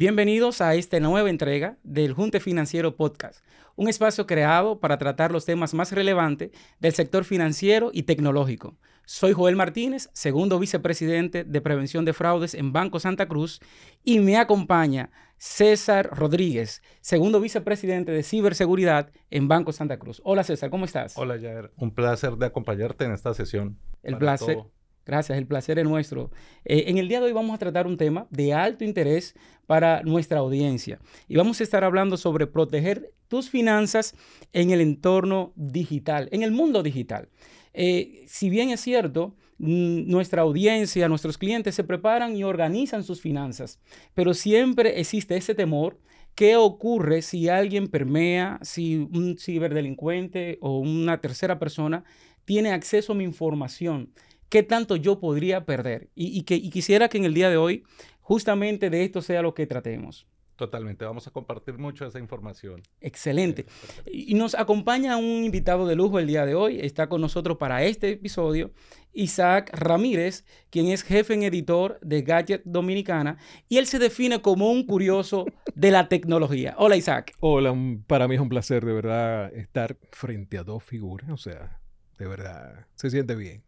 Bienvenidos a esta nueva entrega del Junte Financiero Podcast, un espacio creado para tratar los temas más relevantes del sector financiero y tecnológico. Soy Joel Martínez, segundo vicepresidente de Prevención de Fraudes en Banco Santa Cruz, y me acompaña César Rodríguez, segundo vicepresidente de Ciberseguridad en Banco Santa Cruz. Hola César, ¿cómo estás? Hola Jair, un placer de acompañarte en esta sesión. El placer. Gracias, el placer es nuestro. En el día de hoy vamos a tratar un tema de alto interés para nuestra audiencia y vamos a estar hablando sobre proteger tus finanzas en el entorno digital, en el mundo digital. Si bien es cierto, nuestra audiencia, nuestros clientes se preparan y organizan sus finanzas, pero siempre existe ese temor. ¿Qué ocurre si alguien permea, si un ciberdelincuente o una tercera persona tiene acceso a mi información? ¿Qué tanto yo podría perder? Y quisiera que en el día de hoy justamente de esto sea lo que tratemos. Totalmente, vamos a compartir mucho esa información. Excelente. Y nos acompaña un invitado de lujo el día de hoy. Está con nosotros para este episodio Isaac Ramírez, quien es jefe en editor de Gadget Dominicana, y él se define como un curioso de la tecnología. Hola Isaac. Hola, para mí es un placer de verdad estar frente a dos figuras, o sea, de verdad, se siente bien.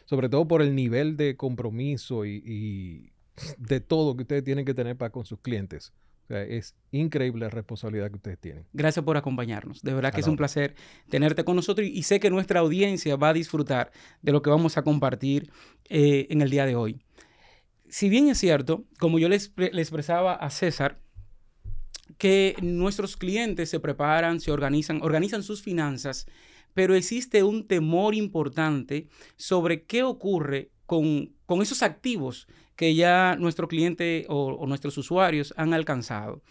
Sobre todo por el nivel de compromiso y de todo que ustedes tienen que tener para con sus clientes. O sea, es increíble la responsabilidad que ustedes tienen. Gracias por acompañarnos. De verdad que es un placer tenerte con nosotros y sé que nuestra audiencia va a disfrutar de lo que vamos a compartir en el día de hoy. Si bien es cierto, como yo le expresaba a César, que nuestros clientes se preparan, se organizan sus finanzas, pero existe un temor importante sobre qué ocurre con esos activos que ya nuestro cliente o nuestros usuarios han alcanzado.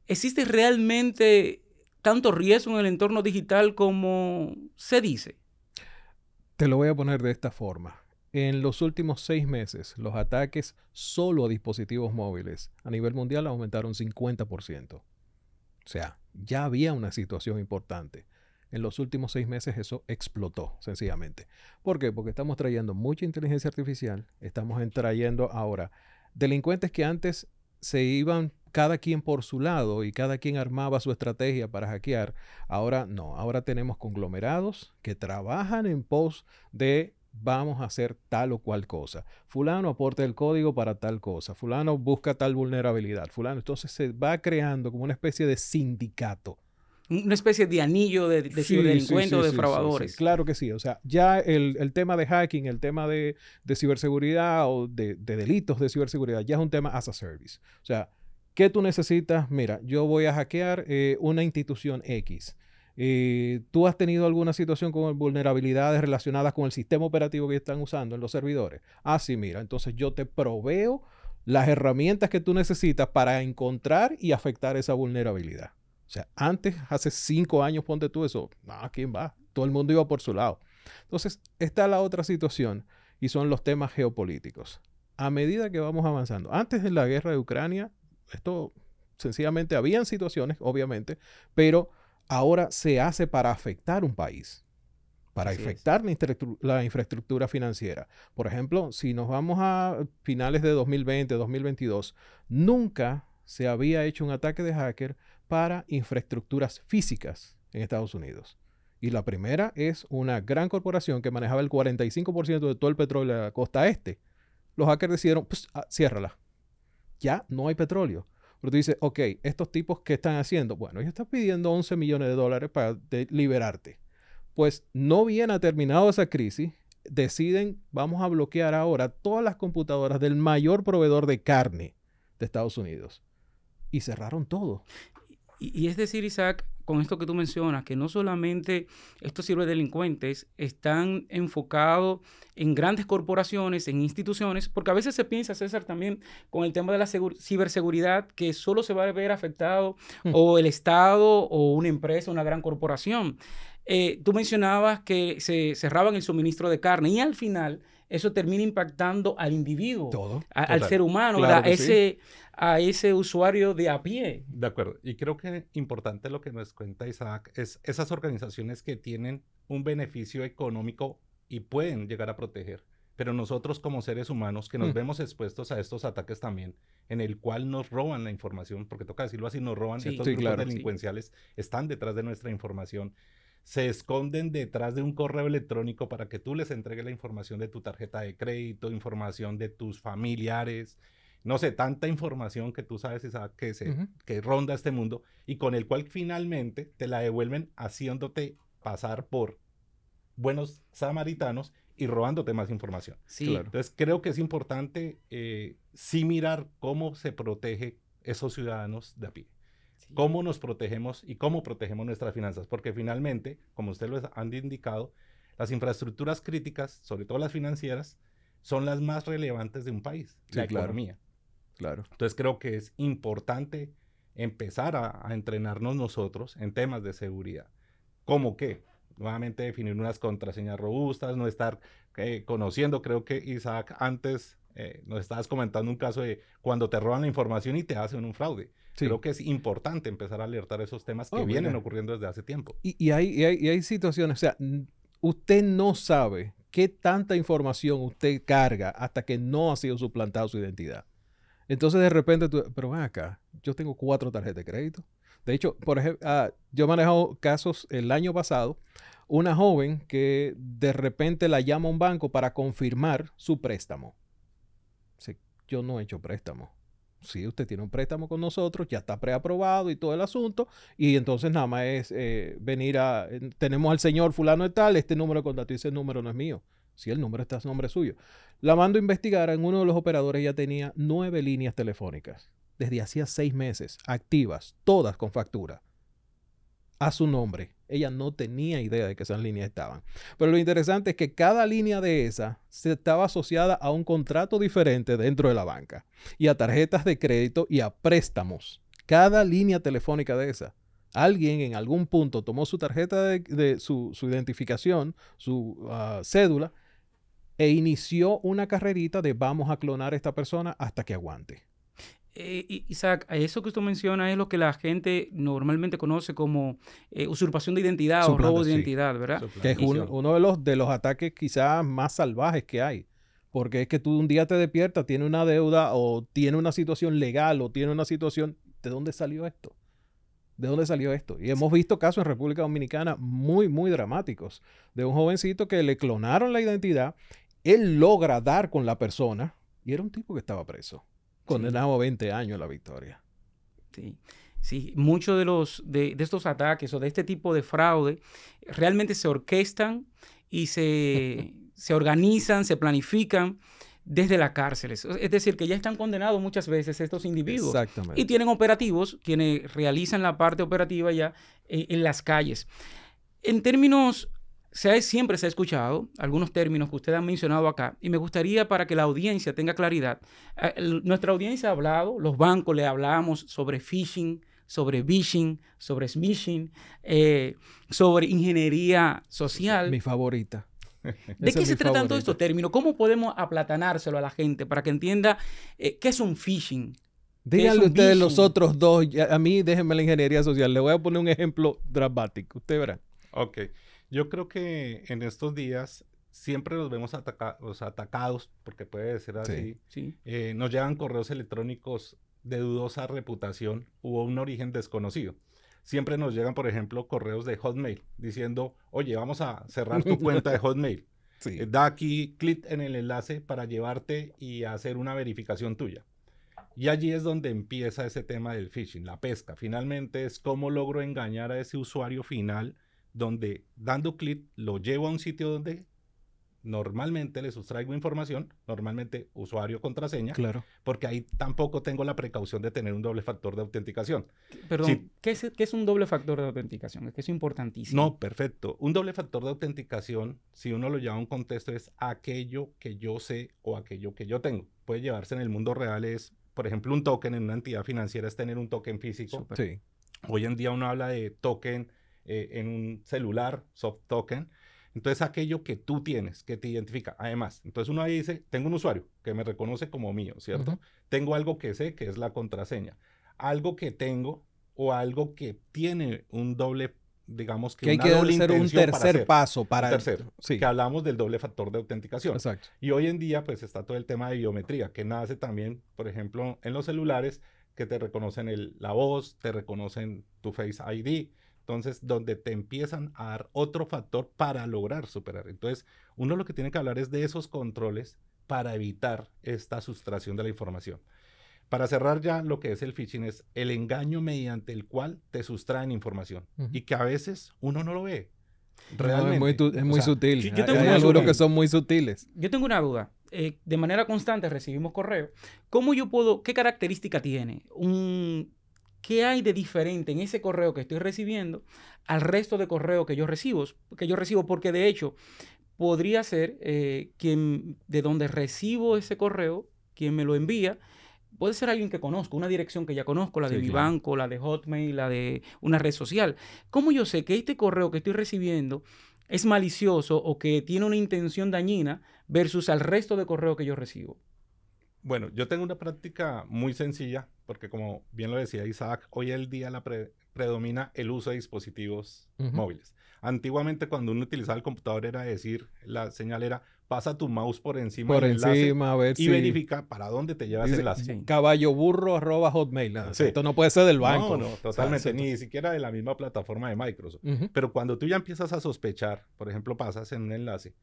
¿Existe realmente tanto riesgo en el entorno digital como se dice? Te lo voy a poner de esta forma. En los últimos 6 meses, los ataques solo a dispositivos móviles a nivel mundial aumentaron 50%. O sea, ya había una situación importante. En los últimos 6 meses eso explotó, sencillamente. ¿Por qué? Porque estamos trayendo mucha inteligencia artificial, estamos trayendo ahora delincuentes que antes se iban cada quien por su lado y cada quien armaba su estrategia para hackear. Ahora no, ahora tenemos conglomerados que trabajan en pos de vamos a hacer tal o cual cosa. Fulano aporta el código para tal cosa, fulano busca tal vulnerabilidad, fulano. Entonces se va creando como una especie de sindicato. Una especie de anillo de ciberdelincuentes o defraudadores. Sí. Claro que sí. O sea, ya el tema de hacking, el tema de ciberseguridad o de delitos de ciberseguridad, ya es un tema as a service. O sea, ¿qué tú necesitas? Mira, yo voy a hackear una institución X. ¿Tú has tenido alguna situación con vulnerabilidades relacionadas con el sistema operativo que están usando en los servidores? Ah, sí, mira. Entonces yo te proveo las herramientas que tú necesitas para encontrar y afectar esa vulnerabilidad. O sea, antes, hace 5 años, ponte tú eso. No, ¿quién va? Todo el mundo iba por su lado. Entonces, está la otra situación y son los temas geopolíticos. A medida que vamos avanzando, antes de la guerra de Ucrania, esto sencillamente habían situaciones, obviamente, pero ahora se hace para afectar un país, para afectar la infraestructura financiera. Por ejemplo, si nos vamos a finales de 2020, 2022, nunca se había hecho un ataque de hacker para infraestructuras físicas en Estados Unidos. Y la primera es una gran corporación que manejaba el 45% de todo el petróleo de la costa este. Los hackers decidieron, pues, ciérrala. Ya no hay petróleo. Pero tú dices, ok, estos tipos, ¿qué están haciendo? Bueno, ellos están pidiendo $11 millones para liberarte. Pues no bien ha terminado esa crisis, deciden, vamos a bloquear ahora todas las computadoras del mayor proveedor de carne de Estados Unidos. Y cerraron todo. Y es decir, Isaac, con esto que tú mencionas, que no solamente estos ciberdelincuentes están enfocados en grandes corporaciones, en instituciones, porque a veces se piensa, César, también con el tema de la ciberseguridad, que solo se va a ver afectado o el Estado o una empresa, una gran corporación. Tú mencionabas que se cerraban el suministro de carne y al final eso termina impactando al individuo, al ser humano, claro a ese usuario de a pie. De acuerdo. Y creo que importante lo que nos cuenta Isaac es esas organizaciones que tienen un beneficio económico y pueden llegar a proteger. pero nosotros como seres humanos que nos vemos expuestos a estos ataques también, en el cual nos roban la información, porque toca decirlo así, nos roban, estos grupos claro, delincuenciales están detrás de nuestra información, se esconden detrás de un correo electrónico para que tú les entregues la información de tu tarjeta de crédito, información de tus familiares, no sé, tanta información que tú sabes que ronda este mundo y con el cual finalmente te la devuelven haciéndote pasar por buenos samaritanos y robándote más información. Sí. Claro. Entonces creo que es importante sí mirar cómo se protege esos ciudadanos de a pie. Sí. Cómo nos protegemos y cómo protegemos nuestras finanzas, porque finalmente, como ustedes lo han indicado, las infraestructuras críticas, sobre todo las financieras, son las más relevantes de un país, la economía. Claro. Entonces creo que es importante empezar a entrenarnos nosotros en temas de seguridad. ¿Cómo qué? Nuevamente definir unas contraseñas robustas, no estar conociendo, creo que Isaac antes nos estabas comentando un caso de cuando te roban la información y te hacen un fraude. Sí. Creo que es importante empezar a alertar esos temas que vienen ocurriendo desde hace tiempo. Y hay situaciones, o sea, usted no sabe qué tanta información usted carga hasta que no ha sido suplantado su identidad. Entonces de repente pero ven acá, yo tengo 4 tarjetas de crédito. De hecho, por ejemplo, yo he manejado casos el año pasado, una joven que de repente la llama a un banco para confirmar su préstamo. Dice, yo no he hecho préstamo. Sí, usted tiene un préstamo con nosotros, ya está preaprobado y todo el asunto, y entonces nada más es venir tenemos al señor fulano de tal, este número de contacto, y ese número no es mío. Sí, el número está a nombre suyo. La mando a investigar, en uno de los operadores ya tenía 9 líneas telefónicas, desde hacía 6 meses, activas, todas con factura, a su nombre. Ella no tenía idea de que esas líneas estaban. Pero lo interesante es que cada línea de esa se estaba asociada a un contrato diferente dentro de la banca, y a tarjetas de crédito y a préstamos. Cada línea telefónica de esa. Alguien en algún punto tomó su tarjeta de su identificación, su cédula, e inició una carrerita de vamos a clonar a esta persona hasta que aguante. Isaac, eso que usted menciona es lo que la gente normalmente conoce como usurpación de identidad o robo de identidad, ¿verdad? Que es uno de los ataques quizás más salvajes que hay. Porque es que tú un día te despiertas, tienes una deuda o tienes una situación legal o tienes una situación... ¿De dónde salió esto? ¿De dónde salió esto? Y hemos visto casos en República Dominicana muy, muy dramáticos. De un jovencito que le clonaron la identidad, él logra dar con la persona y era un tipo que estaba preso. Condenado a 20 años a la Victoria. Sí, sí. Muchos de estos ataques o de este tipo de fraude realmente se orquestan y se organizan, se planifican desde las cárceles. Es decir, que ya están condenados muchas veces estos individuos. Exactamente. Y tienen operativos, quienes realizan la parte operativa ya en las calles. En términos... siempre se ha escuchado algunos términos que usted ha mencionado acá y me gustaría para que la audiencia tenga claridad. Nuestra audiencia ha hablado, los bancos le hablamos sobre phishing, sobre vishing, sobre smishing, sobre ingeniería social. Mi favorita. ¿De qué se tratan todos estos términos? ¿Cómo podemos aplatanárselo a la gente para que entienda qué es un phishing? Díganle ustedes los otros dos. A mí déjenme la ingeniería social. Le voy a poner un ejemplo dramático. Usted verá. Ok. Yo creo que en estos días siempre los vemos atacados, porque puede ser así. Sí. Nos llegan correos electrónicos de dudosa reputación o un origen desconocido. Siempre nos llegan, por ejemplo, correos de Hotmail diciendo, oye, vamos a cerrar tu cuenta de Hotmail. Sí. Da aquí, clic en el enlace para llevarte y hacer una verificación tuya. Y allí es donde empieza ese tema del phishing, la pesca. Finalmente es cómo logro engañar a ese usuario final donde dando clic lo llevo a un sitio donde normalmente le sustraigo información, normalmente usuario, contraseña, claro, porque ahí tampoco tengo la precaución de tener un doble factor de autenticación. Perdón, ¿qué es un doble factor de autenticación? Es que es importantísimo. No, perfecto. Un doble factor de autenticación, si uno lo lleva a un contexto, es aquello que yo sé o aquello que yo tengo. Puede llevarse en el mundo real, es, por ejemplo, un token en una entidad financiera es tener un token físico. Sí. Hoy en día uno habla de token en un celular, soft token. Entonces, aquello que tú tienes, que te identifica. Además, entonces uno ahí dice, tengo un usuario que me reconoce como mío, ¿cierto? Tengo algo que sé, que es la contraseña. Algo que tengo o algo que tiene un doble digamos que hay una que doble hacer un intención para tercer hacer. paso para... Un tercero, Sí, que hablamos del doble factor de autenticación. exacto. Y hoy en día, pues está todo el tema de biometría, que nace también, por ejemplo, en los celulares, que te reconocen la voz, te reconocen tu Face ID. Entonces, donde te empiezan a dar otro factor para lograr superar. Entonces, uno lo que tiene que hablar es de esos controles para evitar esta sustracción de la información. Para cerrar ya lo que es el phishing es el engaño mediante el cual te sustraen información y que a veces uno no lo ve. Realmente. No, es muy sutil. yo tengo Hay una algunos duda. que son muy sutiles. Yo tengo una duda. De manera constante recibimos correo. ¿Cómo yo puedo, qué característica tiene? ¿Qué hay de diferente en ese correo que estoy recibiendo al resto de correo que yo recibo? Porque de hecho podría ser quien de donde recibo ese correo, quien me lo envía, puede ser alguien que conozco, una dirección que ya conozco, la de Sí, mi claro. banco, la de Hotmail, la de una red social. ¿Cómo yo sé que este correo que estoy recibiendo es malicioso o que tiene una intención dañina versus al resto de correo que yo recibo? Bueno, yo tengo una práctica muy sencilla, porque como bien lo decía Isaac, hoy en día predomina el uso de dispositivos móviles. Antiguamente, cuando uno utilizaba el computador, era decir, la señal era, pasa tu mouse por encima Por del enlace encima, a ver y si... verifica para dónde te lleva ese Dice, enlace. Sí. caballoburro@hotmail. Sí. Esto no puede ser del banco. No, totalmente, ni siquiera de la misma plataforma de Microsoft. Ujú. Pero cuando tú ya empiezas a sospechar, por ejemplo, pasas en un enlace,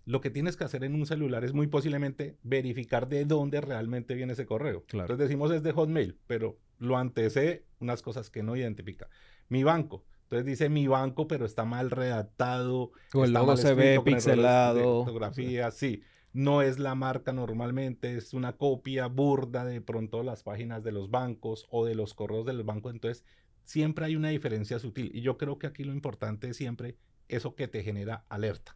lo que tienes que hacer en un celular es muy posiblemente verificar de dónde realmente viene ese correo. Claro. Entonces decimos es de Hotmail, pero lo antecede unas cosas que no identifica. Mi banco. Entonces dice mi banco, pero está mal redactado. O el está logo mal se ve escrito, con errores de pixelado. ortografía, sí. No es la marca normalmente, es una copia burda de pronto las páginas de los bancos o de los correos de los bancos. Entonces siempre hay una diferencia sutil. Y yo creo que aquí lo importante es siempre eso que te genera alerta.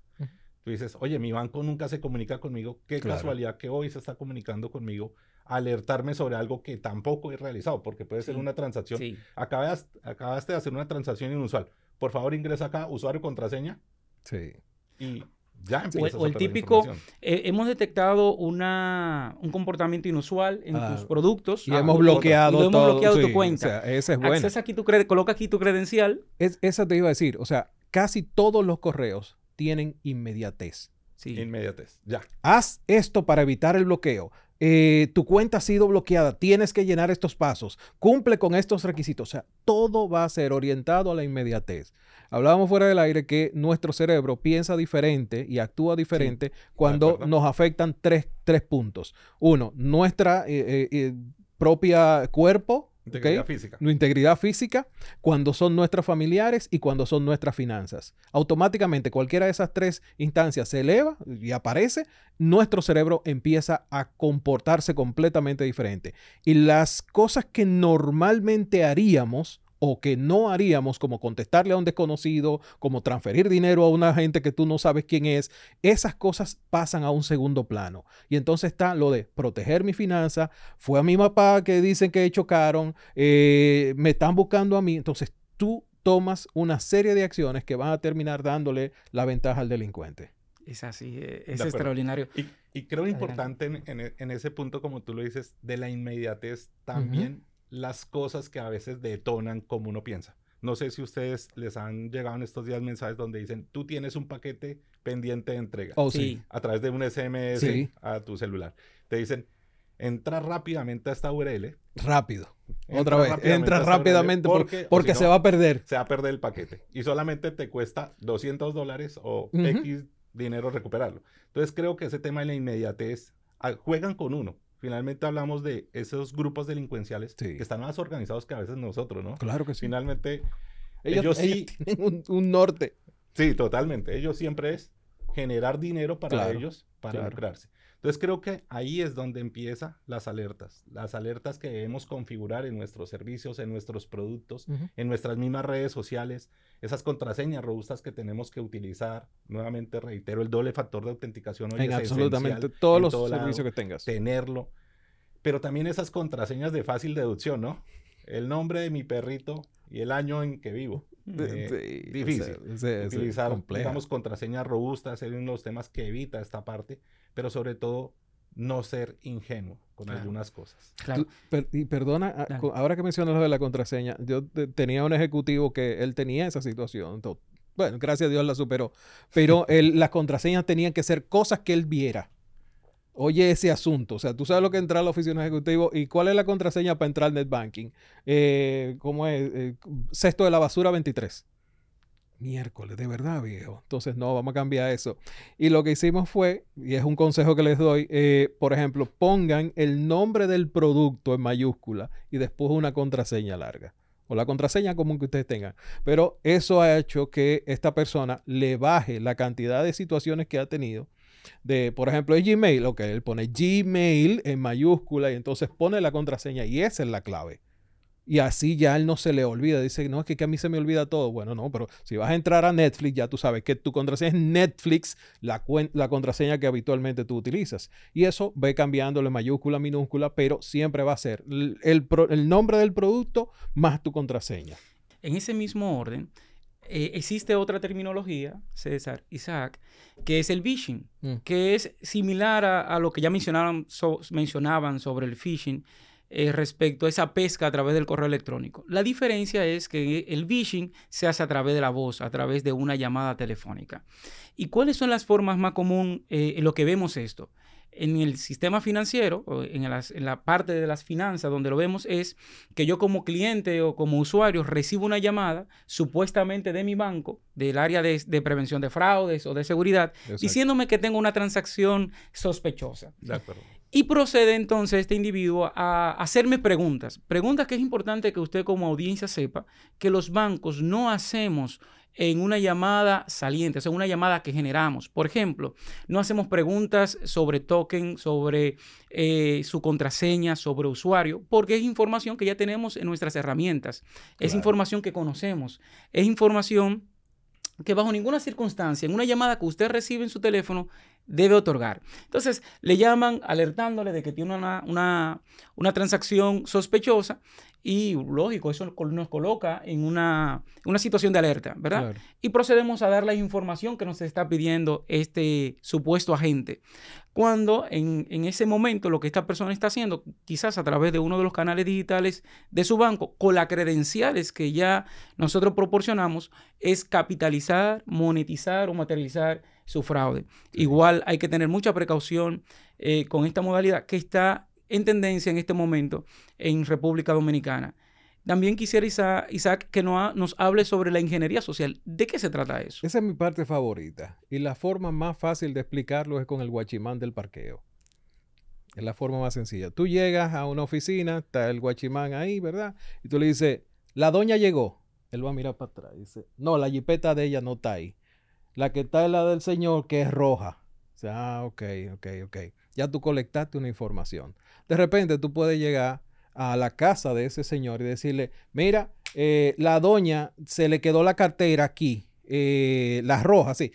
Tú dices, oye, mi banco nunca se comunica conmigo. Qué Claro. casualidad que hoy se está comunicando conmigo a alertarme sobre algo que tampoco he realizado, porque puede ser Sí. una transacción. Sí. Acabaste de hacer una transacción inusual. Por favor, ingresa acá, usuario, contraseña, Sí. y ya O empiezas el a perder típico, información. hemos detectado un comportamiento inusual en tus productos. Y hemos y bloqueado lo hemos todo. bloqueado Sí, tu cuenta. O sea, esa es buena. Accesa aquí coloca aquí tu credencial. Esa te iba a decir. O sea, casi todos los correos tienen inmediatez. Sí. Inmediatez, ya. Haz esto para evitar el bloqueo. Tu cuenta ha sido bloqueada. Tienes que llenar estos pasos. Cumple con estos requisitos. O sea, todo va a ser orientado a la inmediatez. Hablábamos fuera del aire que nuestro cerebro piensa diferente y actúa diferente cuando acuerdo. nos afectan tres puntos. Uno, nuestra propia cuerpo. Integridad ¿ok? física. Integridad física, cuando son nuestros familiares y cuando son nuestras finanzas. Automáticamente cualquiera de esas tres instancias se eleva y aparece, nuestro cerebro empieza a comportarse completamente diferente. Y las cosas que normalmente haríamos o que no haríamos, como contestarle a un desconocido, como transferir dinero a una gente que tú no sabes quién es, esas cosas pasan a un segundo plano. Y entonces está lo de proteger mi finanza, fue a mi papá que dicen que chocaron, me están buscando a mí. Entonces tú tomas una serie de acciones que van a terminar dándole la ventaja al delincuente. Es así, es acuerdo. extraordinario. Y creo Adelante. importante en ese punto, como tú lo dices, de la inmediatez también las cosas que a veces detonan como uno piensa. No sé si ustedes les han llegado en estos días mensajes donde dicen, tú tienes un paquete pendiente de entrega. Oh, Sí. sí. A través de un SMS Sí. a tu celular. Te dicen, entra rápidamente a esta URL. Rápido. Entra Otra vez. rápidamente Entra a esta rápidamente URL porque o si se no, va a perder. se va a perder el paquete. Y solamente te cuesta $200 o X dinero recuperarlo. Entonces creo que ese tema de la inmediatez juegan con uno. Finalmente hablamos de esos grupos delincuenciales Sí. que están más organizados que a veces nosotros, ¿no? Claro que sí. Finalmente, Ellos sí, tienen un norte. sí, totalmente. Ellos siempre es generar dinero para Claro, ellos, para claro. lucrarse. Entonces creo que ahí es donde empiezan las alertas que debemos configurar en nuestros servicios, en nuestros productos, en nuestras mismas redes sociales, esas contraseñas robustas que tenemos que utilizar. Nuevamente reitero, el doble factor de autenticación hoy En es absolutamente esencial todos en los todo servicios lado, que tengas. tenerlo, pero también esas contraseñas de fácil deducción, ¿no? El nombre de mi perrito y el año en que vivo. Difícil. Utilizar, digamos, contraseñas robustas es uno de los temas que evita esta parte, pero sobre todo no ser ingenuo con algunas cosas. Claro. Y perdona, ahora que mencionas lo de la contraseña, yo tenía un ejecutivo que él tenía esa situación. Entonces, bueno, gracias a Dios la superó. Pero las contraseñas tenían que ser cosas que él viera. Oye, ese asunto. O sea, tú sabes lo que es entrar a la oficina ejecutiva y cuál es la contraseña para entrar al net banking. ¿Cómo es? Cesto de la basura 23. Miércoles, de verdad, viejo. Entonces, no, vamos a cambiar eso. Y lo que hicimos fue, y es un consejo que les doy, por ejemplo, pongan el nombre del producto en mayúscula y después una contraseña larga. O la contraseña común que ustedes tengan. Pero eso ha hecho que esta persona le baje la cantidad de situaciones que ha tenido. Por ejemplo, es Gmail. Ok, él pone Gmail en mayúscula y entonces pone la contraseña y esa es la clave. Y así ya él no se le olvida. Dice, no, es que a mí se me olvida todo. Bueno, no, pero si vas a entrar a Netflix, ya tú sabes que tu contraseña es Netflix, la contraseña que habitualmente tú utilizas. Y eso ve cambiándolo en mayúscula, minúscula, pero siempre va a ser el nombre del producto más tu contraseña. En ese mismo orden, existe otra terminología, César, Isaac, que es el phishing, que es similar a lo que ya mencionaban sobre el phishing, respecto a esa pesca a través del correo electrónico. La diferencia es que el phishing se hace a través de la voz, a través de una llamada telefónica. ¿Y cuáles son las formas más comunes en lo que vemos esto? En el sistema financiero, en la parte de las finanzas, donde lo vemos es que yo como cliente o como usuario recibo una llamada supuestamente de mi banco, del área de prevención de fraudes o de seguridad, exacto, diciéndome que tengo una transacción sospechosa. De acuerdo. Y procede entonces este individuo a hacerme preguntas. Preguntas que es importante que usted como audiencia sepa que los bancos no hacemos en una llamada saliente, o sea, una llamada que generamos. Por ejemplo, no hacemos preguntas sobre token, sobre su contraseña, sobre usuario, porque es información que ya tenemos en nuestras herramientas. Es información que conocemos. Es información que bajo ninguna circunstancia, en una llamada que usted recibe en su teléfono, debe otorgar. Entonces, le llaman alertándole de que tiene una transacción sospechosa y, lógico, eso nos coloca en una situación de alerta, ¿verdad? Claro. Y procedemos a dar la información que nos está pidiendo este supuesto agente. Cuando en ese momento lo que esta persona está haciendo, quizás a través de uno de los canales digitales de su banco, con las credenciales que ya nosotros proporcionamos, es capitalizar, monetizar o materializar su fraude. Sí. Igual hay que tener mucha precaución con esta modalidad que está en tendencia en este momento en República Dominicana. También quisiera, Isaac, que nos hable sobre la ingeniería social. ¿De qué se trata eso? Esa es mi parte favorita. Y la forma más fácil de explicarlo es con el guachimán del parqueo. Es la forma más sencilla. Tú llegas a una oficina, está el guachimán ahí, ¿verdad? Y tú le dices, la doña llegó. Él va a mirar para atrás y dice, no, la jipeta de ella no está ahí. La que está es la del señor, que es roja. O sea, ok. Ya tú colectaste una información. De repente tú puedes llegar a la casa de ese señor y decirle, mira, la doña se le quedó la cartera aquí, la roja, sí,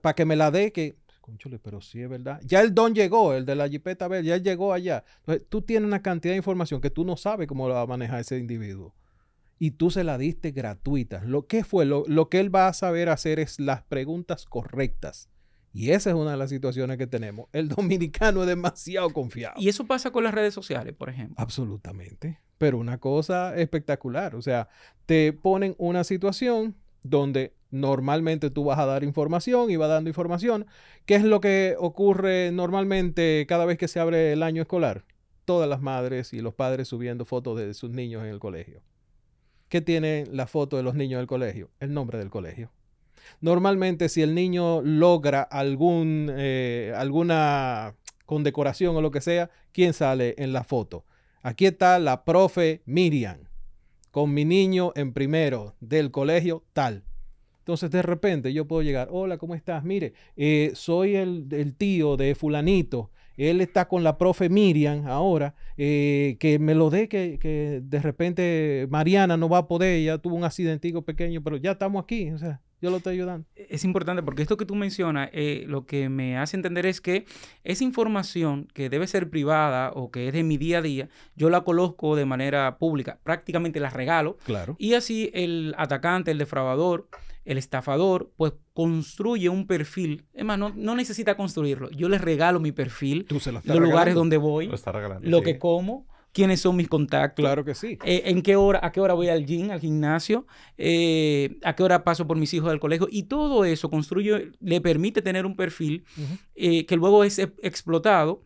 para que me la dé, que, conchole, pero sí es verdad. Ya el don llegó, el de la jipeta verde, ya él llegó allá. Entonces, tú tienes una cantidad de información que tú no sabes cómo la va a manejar ese individuo. Y tú se la diste gratuita. Lo que él va a saber hacer es las preguntas correctas. Y esa es una de las situaciones que tenemos. El dominicano es demasiado confiado. Y eso pasa con las redes sociales, por ejemplo. Absolutamente. Pero una cosa espectacular. O sea, te ponen una situación donde normalmente tú vas a dar información y vas dando información. ¿Qué es lo que ocurre normalmente cada vez que se abre el año escolar? Todas las madres y los padres subiendo fotos de sus niños en el colegio. ¿Qué tiene la foto de los niños del colegio? El nombre del colegio. Normalmente, si el niño logra alguna condecoración o lo que sea, ¿quién sale en la foto? Aquí está la profe Miriam, con mi niño en primero del colegio tal. Entonces, de repente, yo puedo llegar, hola, ¿cómo estás? Mire, soy el tío de fulanito. Él está con la profe Miriam ahora, que me lo dé, que de repente Mariana no va a poder, ya tuvo un accidentico pequeño, pero ya estamos aquí, o sea, yo lo estoy ayudando. Es importante porque esto que tú mencionas, lo que me hace entender es que esa información que debe ser privada o que es de mi día a día, yo la coloco de manera pública, prácticamente la regalo. Claro. Y así el atacante, el defraudador, el estafador pues construye un perfil. Es más, no necesita construirlo. Yo les regalo mi perfil, Tú se lo estás los lugares regalando. donde voy, Lo está regalando. lo sí. que como, quiénes son mis contactos. Claro que sí. ¿En qué hora, a qué hora voy al gym, al gimnasio? ¿A qué hora paso por mis hijos del colegio? Y todo eso le permite tener un perfil que luego es explotado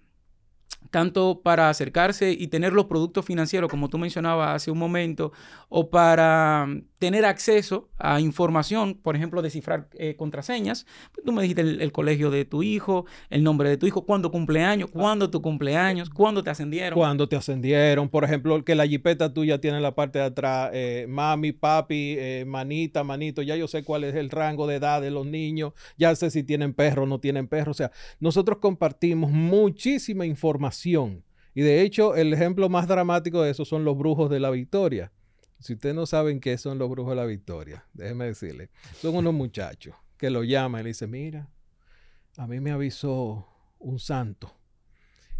tanto para acercarse y tener los productos financieros, como tú mencionabas hace un momento, o para tener acceso a información, por ejemplo, descifrar contraseñas. Pues tú me dijiste el colegio de tu hijo, el nombre de tu hijo, cuándo cumpleaños, cuándo tu cumpleaños, cuándo te ascendieron. Cuando te ascendieron, por ejemplo, que la jipeta tuya tiene en la parte de atrás, mami, papi, manita, manito, ya yo sé cuál es el rango de edad de los niños, ya sé si tienen perro o no tienen perro. O sea, nosotros compartimos muchísima información. Y de hecho, el ejemplo más dramático de eso son los brujos de la Victoria. Si ustedes no saben qué son los brujos de la Victoria, déjenme decirle, son unos muchachos que lo llaman y le dicen, mira, a mí me avisó un santo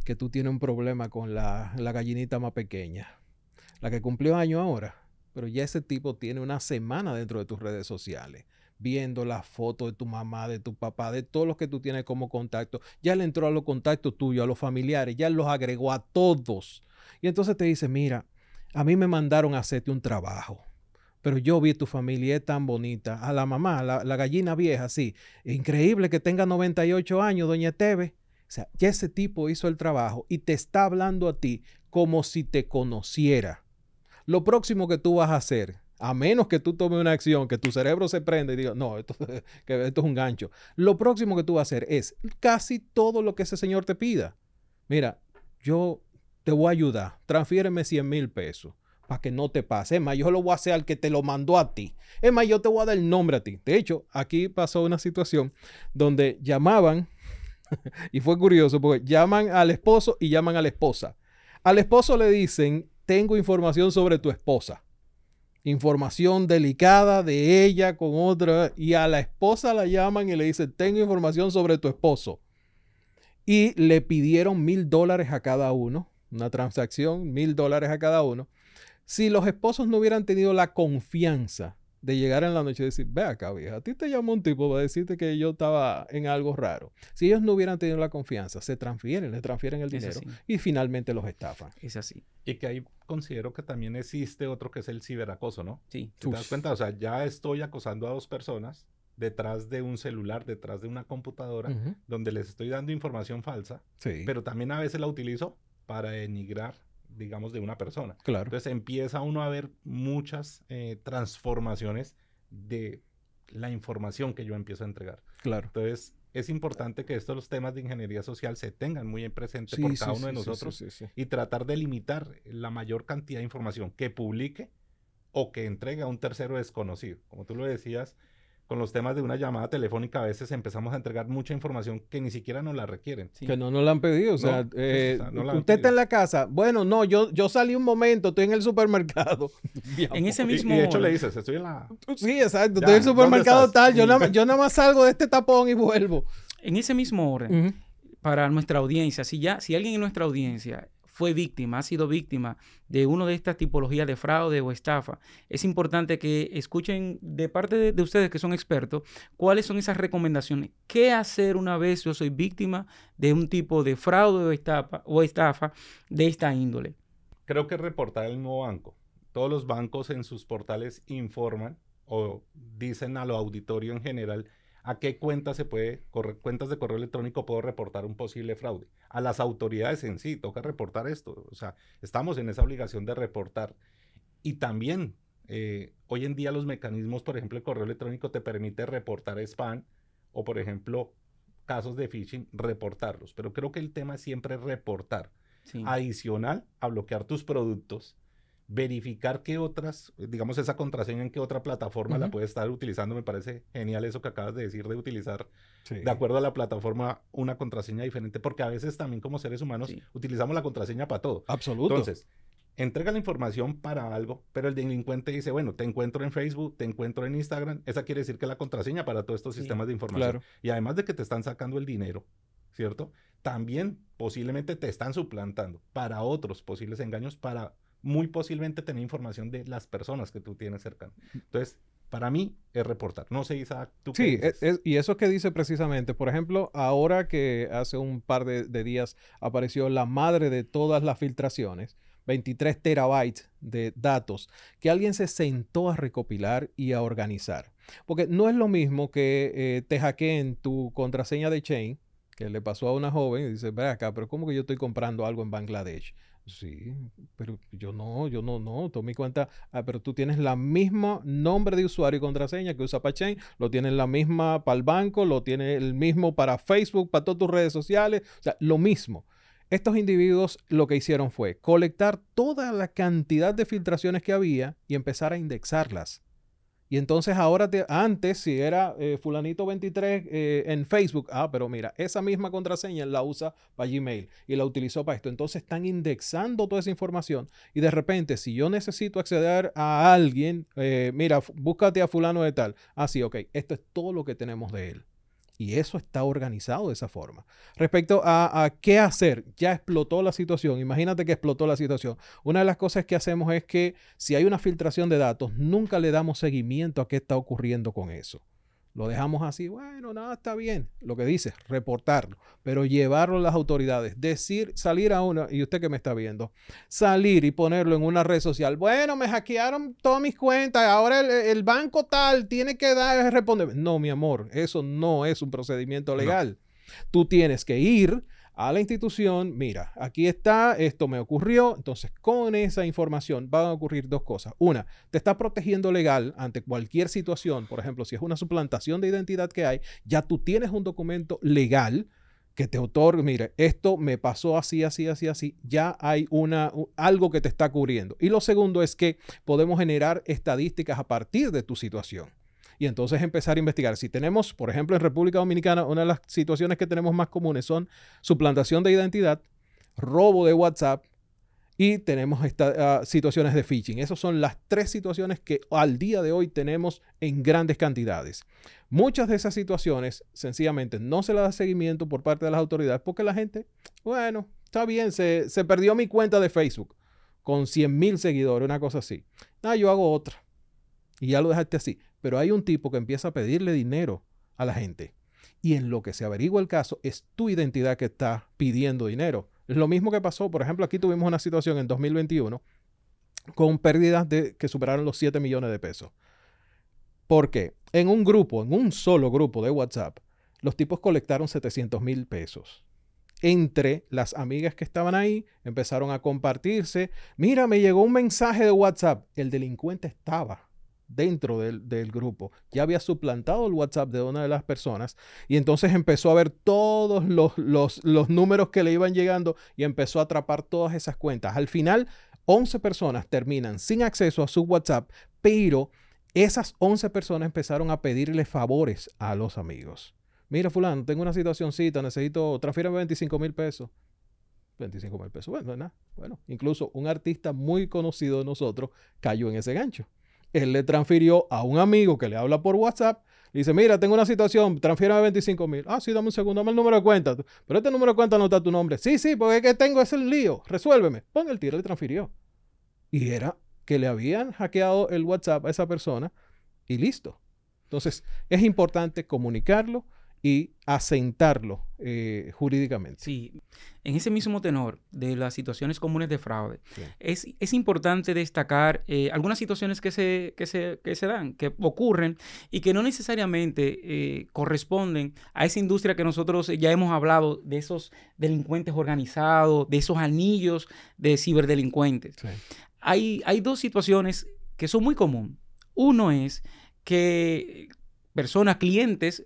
que tú tienes un problema con la gallinita más pequeña, la que cumplió año ahora, pero ya ese tipo tiene una semana dentro de tus redes sociales, viendo las fotos de tu mamá, de tu papá, de todos los que tú tienes como contacto. Ya le entró a los contactos tuyos, a los familiares, ya los agregó a todos. Y entonces te dice, mira, a mí me mandaron a hacerte un trabajo, pero yo vi tu familia, es tan bonita. A la mamá, la gallina vieja, sí. Increíble que tenga 98 años, doña Teve. O sea, ya ese tipo hizo el trabajo y te está hablando a ti como si te conociera. Lo próximo que tú vas a hacer, a menos que tú tomes una acción, que tu cerebro se prenda y diga, no, esto es un gancho. Lo próximo que tú vas a hacer es casi todo lo que ese señor te pida. Mira, yo te voy a ayudar, transfiéreme 100,000 pesos para que no te pase. Es más, yo lo voy a hacer al que te lo mandó a ti. Es más, yo te voy a dar el nombre a ti. De hecho, aquí pasó una situación donde llamaban, y fue curioso, porque llaman al esposo y llaman a la esposa. Al esposo le dicen, tengo información sobre tu esposa. Información delicada de ella con otra. Y a la esposa la llaman y le dicen, tengo información sobre tu esposo. Y le pidieron $1,000 a cada uno. Una transacción, $1,000 a cada uno. Si los esposos no hubieran tenido la confianza de llegar en la noche y decir, ve acá, vieja, a ti te llamó un tipo para decirte que yo estaba en algo raro. Si ellos no hubieran tenido la confianza, le transfieren el dinero y finalmente los estafan. Es así. Y que ahí considero que también existe otro que es el ciberacoso, ¿no? Sí. ¿Te das cuenta? O sea, ya estoy acosando a dos personas detrás de un celular, detrás de una computadora, donde les estoy dando información falsa, pero también a veces la utilizo para denigrar, digamos, de una persona. Claro. Entonces empieza uno a ver muchas transformaciones de la información que yo empiezo a entregar. Claro. Entonces es importante que los temas de ingeniería social se tengan muy en presente por cada uno de nosotros y tratar de limitar la mayor cantidad de información que publique o que entregue a un tercero desconocido. Como tú lo decías, con los temas de una llamada telefónica a veces empezamos a entregar mucha información que ni siquiera nos la requieren. Sí. Que no nos la han pedido. O sea, no usted está en la casa. Bueno, no, yo salí un momento, estoy en el supermercado. En ese mismo... Y de hecho le dices, estoy en la... Sí, exacto. Estoy en el supermercado tal. Yo nada más salgo de este tapón y vuelvo. En ese mismo orden, para nuestra audiencia, si alguien en nuestra audiencia fue víctima, ha sido víctima de una de estas tipologías de fraude o estafa, es importante que escuchen de parte de ustedes que son expertos, cuáles son esas recomendaciones. ¿Qué hacer una vez yo soy víctima de un tipo de fraude o estafa de esta índole? Creo que reportar el nuevo banco. Todos los bancos en sus portales informan o dicen a lo auditorio en general a qué cuentas cuentas de correo electrónico puedo reportar un posible fraude. A las autoridades en sí, toca reportar esto. O sea, estamos en esa obligación de reportar. Y también, hoy en día los mecanismos, por ejemplo, el correo electrónico te permite reportar spam o, por ejemplo, casos de phishing, reportarlos. Pero creo que el tema siempre es reportar. Sí. Adicional a bloquear tus productos, verificar qué otras, digamos, esa contraseña en qué otra plataforma la puedes estar utilizando. Me parece genial eso que acabas de decir, de utilizar de acuerdo a la plataforma una contraseña diferente, porque a veces también como seres humanos utilizamos la contraseña para todo. Absoluto. Entonces, entrega la información para algo, pero el delincuente dice, bueno, te encuentro en Facebook, te encuentro en Instagram, esa quiere decir que es la contraseña para todos estos sistemas de información. Claro. Y además de que te están sacando el dinero, ¿cierto? También posiblemente te están suplantando para otros posibles engaños, para muy posiblemente tener información de las personas que tú tienes cercanas. Entonces, Para mí es reportar. No sé, Isaac, ¿tú Sí, qué dices? y eso que dice precisamente, por ejemplo, ahora que hace un par de días apareció la madre de todas las filtraciones, 23 terabytes de datos, que alguien se sentó a recopilar y a organizar. Porque no es lo mismo que te hackeen tu contraseña de Chain, que le pasó a una joven, y dice, ve acá, pero ¿cómo que yo estoy comprando algo en Bangladesh? Sí, pero yo no, tomé cuenta, pero tú tienes la misma nombre de usuario y contraseña que usa para Chain, lo tienes la misma para el banco, lo tienes el mismo para Facebook, para todas tus redes sociales, o sea, lo mismo. Estos individuos lo que hicieron fue colectar toda la cantidad de filtraciones que había y empezar a indexarlas. Y entonces ahora, antes, si era fulanito 23 en Facebook, pero mira, esa misma contraseña la usa para Gmail y la utilizó para esto. Entonces están indexando toda esa información y de repente, si yo necesito acceder a alguien, mira, búscate a fulano de tal. Sí, ok, esto es todo lo que tenemos de él. Y eso está organizado de esa forma. Respecto a qué hacer, ya explotó la situación. Imagínate que explotó la situación. Una de las cosas que hacemos es que si hay una filtración de datos, nunca le damos seguimiento a qué está ocurriendo con eso. Lo dejamos así, bueno, nada, está bien. Lo que dice, reportarlo, pero llevarlo a las autoridades. Decir, salir a una, y usted que me está viendo, salir y ponerlo en una red social. Bueno, me hackearon todas mis cuentas, ahora el banco tal tiene que responder. No, mi amor, eso no es un procedimiento legal. No. Tú tienes que ir a la institución, mira, aquí está, esto me ocurrió, entonces con esa información van a ocurrir dos cosas. Una, te está protegiendo legal ante cualquier situación, por ejemplo, si es una suplantación de identidad que hay, ya tú tienes un documento legal que te otorga, mire, esto me pasó así, así, así, así, ya hay algo que te está cubriendo. Y lo segundo es que podemos generar estadísticas a partir de tu situación. Y entonces empezar a investigar. Si tenemos, por ejemplo, en República Dominicana, una de las situaciones que tenemos más comunes son suplantación de identidad, robo de WhatsApp y tenemos situaciones de phishing. Esas son las tres situaciones que al día de hoy tenemos en grandes cantidades. Muchas de esas situaciones sencillamente no se le da seguimiento por parte de las autoridades porque la gente, bueno, está bien, se perdió mi cuenta de Facebook con 100,000 seguidores, una cosa así. Yo hago otra. Y ya lo dejaste así. Pero hay un tipo que empieza a pedirle dinero a la gente. Y en lo que se averigua el caso, es tu identidad que está pidiendo dinero. Es lo mismo que pasó, por ejemplo, aquí tuvimos una situación en 2021 con pérdidas que superaron los 7 millones de pesos. ¿Por qué? En un solo grupo de WhatsApp, los tipos colectaron 700,000 pesos. Entre las amigas que estaban ahí, empezaron a compartirse. Mira, me llegó un mensaje de WhatsApp. El delincuente estaba dentro del grupo. Ya había suplantado el WhatsApp de una de las personas y entonces empezó a ver todos los números que le iban llegando y empezó a atrapar todas esas cuentas. Al final, 11 personas terminan sin acceso a su WhatsApp, pero esas 11 personas empezaron a pedirle favores a los amigos. Mira, fulano, tengo una situacioncita, necesito, transfírame 25,000 pesos. 25,000 pesos, bueno, nada. Bueno, incluso un artista muy conocido de nosotros cayó en ese gancho. Él le transfirió a un amigo que le habla por WhatsApp. Le dice, mira, tengo una situación, transfiérame 25,000. Sí, dame un segundo, dame el número de cuenta. Pero este número de cuenta no está tu nombre. Sí, porque es que tengo ese lío. Resuélveme. Pon el tiro, le transfirió. Y era que le habían hackeado el WhatsApp a esa persona y listo. Entonces, es importante comunicarlo y asentarlo jurídicamente. Sí, en ese mismo tenor de las situaciones comunes de fraude, sí, es importante destacar algunas situaciones que se dan, que ocurren y que no necesariamente corresponden a esa industria que nosotros ya hemos hablado, de esos delincuentes organizados, de esos anillos de ciberdelincuentes. Sí. Hay dos situaciones que son muy comunes. Uno es que personas, clientes,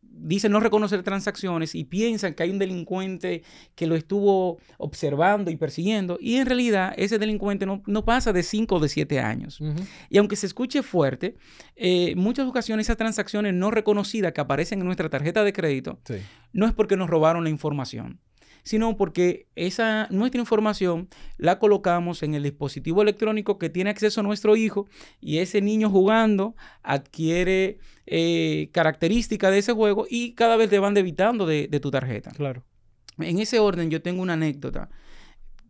dicen no reconocer transacciones y piensan que hay un delincuente que lo estuvo observando y persiguiendo, y en realidad ese delincuente no pasa de 5 o de 7 años. Uh-huh. Y aunque se escuche fuerte, muchas ocasiones esas transacciones no reconocidas que aparecen en nuestra tarjeta de crédito, sí, no es porque nos robaron la información, sino porque nuestra información la colocamos en el dispositivo electrónico que tiene acceso a nuestro hijo, y ese niño jugando adquiere características de ese juego y cada vez te van debitando de tu tarjeta. Claro. En ese orden yo tengo una anécdota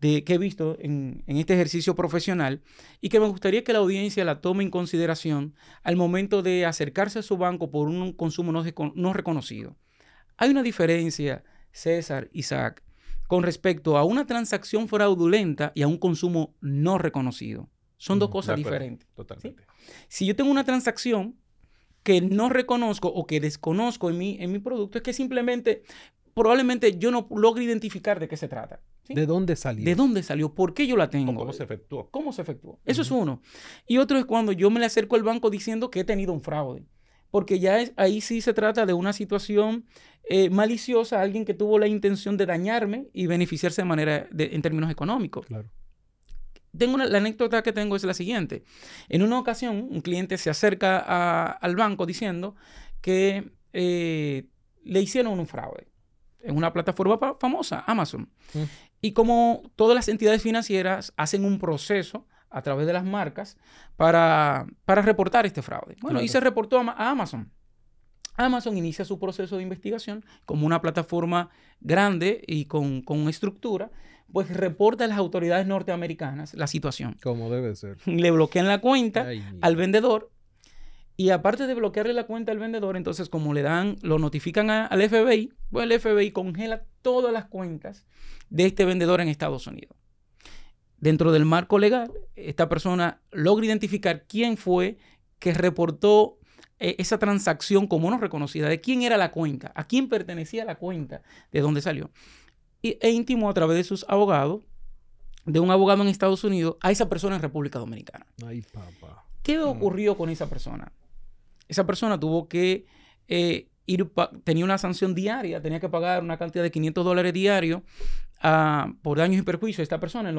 que he visto en este ejercicio profesional y que me gustaría que la audiencia la tome en consideración al momento de acercarse a su banco por un consumo no reconocido. Hay una diferencia, César, Isaac, con respecto a una transacción fraudulenta y a un consumo no reconocido. Son dos cosas diferentes. Totalmente. ¿Sí? Si yo tengo una transacción que no reconozco o que desconozco en mi producto, es que simplemente, probablemente yo no logro identificar de qué se trata. ¿Sí? ¿De dónde salió? ¿De dónde salió? ¿Por qué yo la tengo? ¿Cómo se efectuó? ¿Cómo se efectuó? Eso es uno. Y otro es cuando yo me le acerco al banco diciendo que he tenido un fraude. Porque ya ahí sí se trata de una situación maliciosa, alguien que tuvo la intención de dañarme y beneficiarse de manera en términos económicos. Claro. La anécdota que tengo es la siguiente. En una ocasión, un cliente se acerca al banco diciendo que le hicieron un fraude en una plataforma famosa, Amazon. Y como todas las entidades financieras hacen un proceso a través de las marcas para reportar este fraude. Bueno, y se reportó a Amazon. Amazon inicia su proceso de investigación como una plataforma grande y con estructura, pues reporta a las autoridades norteamericanas la situación. Como debe ser. Le bloquean la cuenta al vendedor y aparte de bloquearle la cuenta al vendedor, entonces como lo notifican al FBI, pues el FBI congela todas las cuentas de este vendedor en Estados Unidos. Dentro del marco legal, esta persona logra identificar quién fue que reportó esa transacción como no reconocida, de quién era la cuenta, a quién pertenecía la cuenta, de dónde salió. E intimó a través de sus abogados, de un abogado en Estados Unidos, a esa persona en República Dominicana. Ay, papá. ¿Qué ocurrió con esa persona? Esa persona tuvo que tenía una sanción diaria, tenía que pagar una cantidad de $500 diario por daños y perjuicios a esta persona en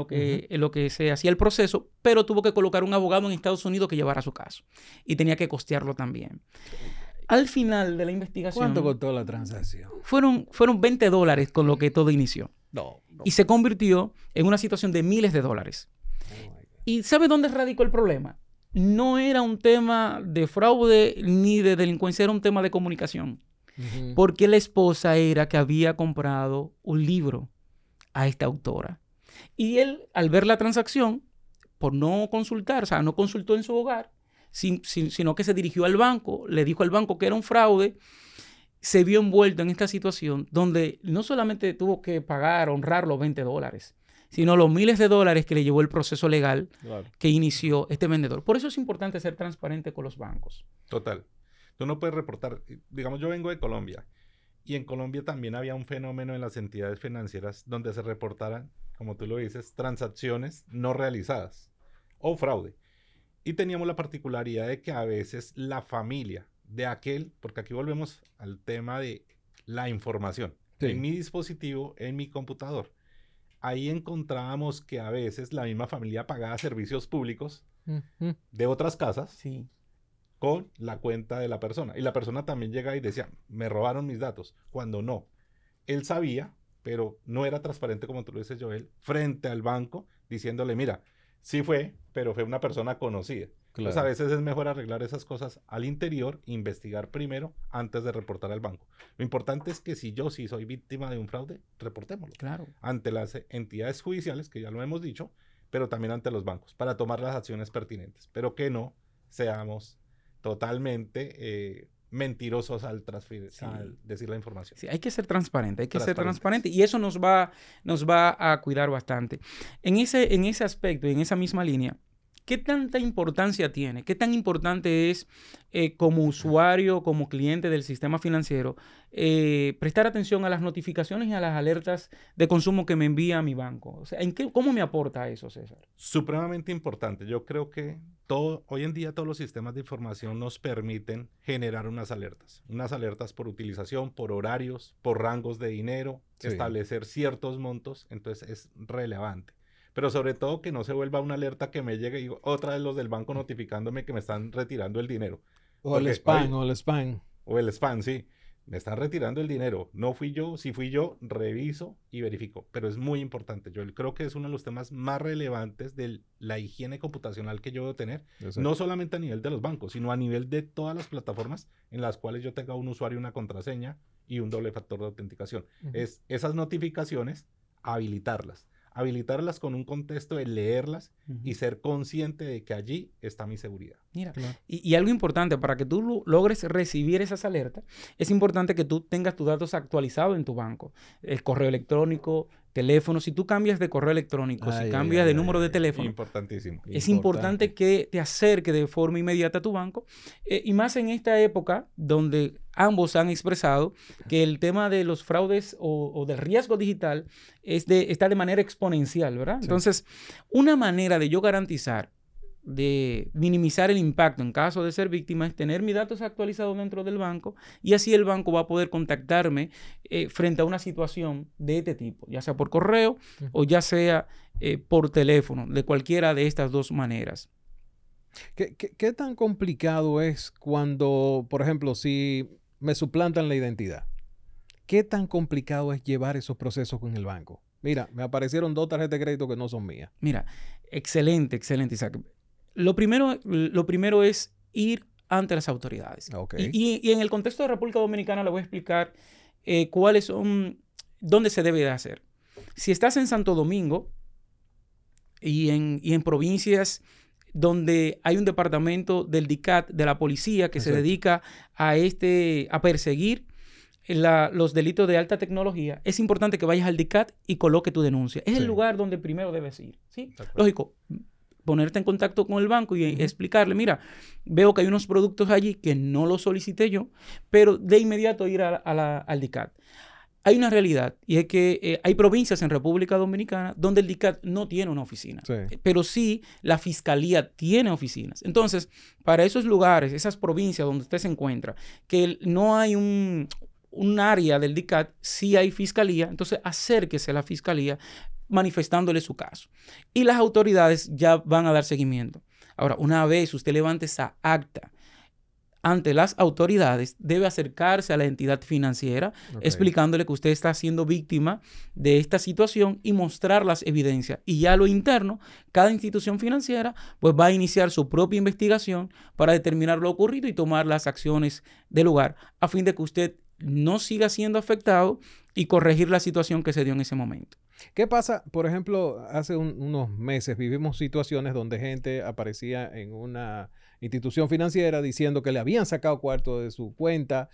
lo que se hacía el proceso, pero tuvo que colocar un abogado en Estados Unidos que llevara su caso y tenía que costearlo también. Al final de la investigación... ¿Cuánto costó la transacción? Fueron $20 con lo que todo inició. No. Y se convirtió en una situación de miles de dólares. ¿Y sabe dónde radicó el problema? No era un tema de fraude ni de delincuencia, era un tema de comunicación. Porque la esposa era que había comprado un libro a esta autora. Y él, al ver la transacción, por no consultar, o sea, no consultó en su hogar, sino que se dirigió al banco, le dijo al banco que era un fraude, se vio envuelto en esta situación donde no solamente tuvo que pagar, honrar los $20, sino los miles de dólares que le llevó el proceso legal que inició este vendedor. Por eso es importante ser transparente con los bancos. Total. Tú no puedes reportar, digamos, yo vengo de Colombia y en Colombia también había un fenómeno en las entidades financieras donde se reportaran, como tú lo dices, transacciones no realizadas o fraude. Y teníamos la particularidad de que a veces la familia de aquel, porque aquí volvemos al tema de la información, en mi dispositivo, en mi computador. Ahí encontrábamos que a veces la misma familia pagaba servicios públicos de otras casas con la cuenta de la persona. Y la persona también llega y decía, me robaron mis datos, cuando no. Él sabía, pero no era transparente, como tú lo dices, Joel, frente al banco, diciéndole, mira, sí fue, pero fue una persona conocida. Claro. Entonces a veces es mejor arreglar esas cosas al interior, investigar primero antes de reportar al banco. Lo importante es que si yo sí soy víctima de un fraude, reportémoslo. Claro. Ante las entidades judiciales, que ya lo hemos dicho, pero también ante los bancos, para tomar las acciones pertinentes. Pero que no seamos totalmente mentirosos al decir la información. Sí, hay que ser transparente, hay que ser transparente y eso nos va a cuidar bastante. En ese aspecto y en esa misma línea, ¿qué tanta importancia tiene? ¿Qué tan importante es como usuario, como cliente del sistema financiero, prestar atención a las notificaciones y a las alertas de consumo que me envía mi banco? O sea, ¿cómo me aporta eso, César? Supremamente importante. Yo creo que hoy en día todos los sistemas de información nos permiten generar unas alertas por utilización, por horarios, por rangos de dinero, establecer ciertos montos, entonces es relevante. Pero sobre todo que no se vuelva una alerta que me llegue y otra vez los del banco notificándome que me están retirando el dinero. O el spam. O el spam, sí. Me están retirando el dinero. No fui yo. Si fui yo, reviso y verifico. Pero es muy importante. Yo creo que es uno de los temas más relevantes de la higiene computacional que yo debo tener. Exacto. No solamente a nivel de los bancos, sino a nivel de todas las plataformas en las cuales yo tenga un usuario, una contraseña y un doble factor de autenticación. Es esas notificaciones, habilitarlas. habilitarlas con un contexto de leerlas Ujú. y ser consciente de que allí está mi seguridad. Mira, Claro. y algo importante, para que tú logres recibir esas alertas, es importante que tú tengas tus datos actualizados en tu banco. El correo electrónico, teléfono. Si tú cambias de correo electrónico, si Ay, ay, cambias ay, de ay, número de ay. teléfono, Importantísimo. es importante que te acerque de forma inmediata a tu banco. Y más en esta época donde ambos han expresado que el tema de los fraudes o del riesgo digital está de manera exponencial, ¿verdad? Sí. Entonces, una manera de yo garantizar, de minimizar el impacto en caso de ser víctima, es tener mis datos actualizados dentro del banco, y así el banco va a poder contactarme frente a una situación de este tipo, ya sea por correo o ya sea por teléfono, de cualquiera de estas dos maneras. ¿Qué tan complicado es cuando, por ejemplo, si me suplantan la identidad? ¿Qué tan complicado es llevar esos procesos con el banco? Mira, me aparecieron 2 tarjetas de crédito que no son mías. Mira, excelente, Isaac. Lo primero es ir ante las autoridades. Ok. Y en el contexto de República Dominicana le voy a explicar dónde se debe de hacer. Si estás en Santo Domingo y en provincias donde hay un departamento del DICAT, de la policía, que se Exacto. dedica a perseguir los delitos de alta tecnología, es importante que vayas al DICAT y coloque tu denuncia. Es Sí. el lugar donde primero debes ir, ¿sí? De acuerdo. Lógico, ponerte en contacto con el banco y Ujú. explicarle, mira, veo que hay unos productos allí que no los solicité yo, pero de inmediato ir al DICAT. Hay una realidad, y es que hay provincias en República Dominicana donde el DICAT no tiene una oficina, Sí. pero sí la fiscalía tiene oficinas. Entonces, para esos lugares, esas provincias donde usted se encuentra, que no hay un área del DICAT, sí hay fiscalía, entonces acérquese a la fiscalía manifestándole su caso. Y las autoridades ya van a dar seguimiento. Ahora, una vez usted levante esa acta ante las autoridades, debe acercarse a la entidad financiera, Ok. explicándole que usted está siendo víctima de esta situación y mostrar las evidencias. Y ya a lo interno, cada institución financiera pues va a iniciar su propia investigación para determinar lo ocurrido y tomar las acciones del lugar, a fin de que usted no siga siendo afectado y corregir la situación que se dio en ese momento. ¿Qué pasa? Por ejemplo, hace unos meses vivimos situaciones donde gente aparecía en una institución financiera diciendo que le habían sacado cuarto de su cuenta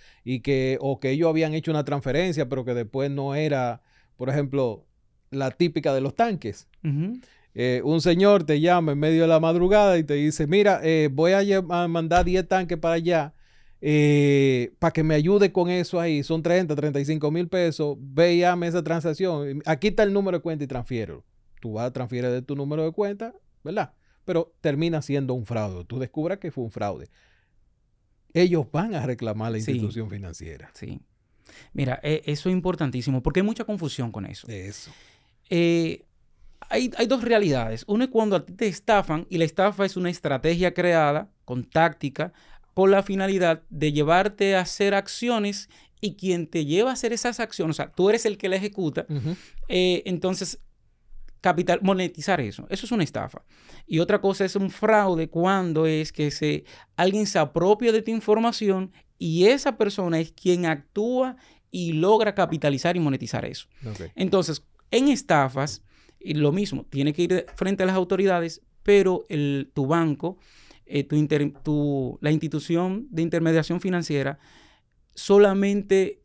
o que ellos habían hecho una transferencia, pero que después no era, por ejemplo, la típica de los tanques. Uh-huh. Un señor te llama en medio de la madrugada y te dice, mira, voy a mandar 10 tanques para allá para que me ayude con eso ahí. Son 35 mil pesos. Ve y hazme esa transacción. Aquí está el número de cuenta y transfiero. Tú vas a transferir de tu número de cuenta, ¿verdad? Pero termina siendo un fraude. Tú descubras que fue un fraude. Ellos van a reclamar a la institución financiera. Sí. Mira, eso es importantísimo porque hay mucha confusión con eso. Eso. Hay dos realidades. Una es cuando a ti te estafan, y la estafa es una estrategia creada con táctica por la finalidad de llevarte a hacer acciones, y quien te lleva a hacer esas acciones, o sea, tú eres el que la ejecuta, Uh-huh. entonces monetizar eso. Eso es una estafa. Y otra cosa es un fraude, cuando es que alguien se apropia de tu información y esa persona es quien actúa y logra capitalizar y monetizar eso. Okay. Entonces, en estafas, y lo mismo, tiene que ir frente a las autoridades, pero tu banco, la institución de intermediación financiera solamente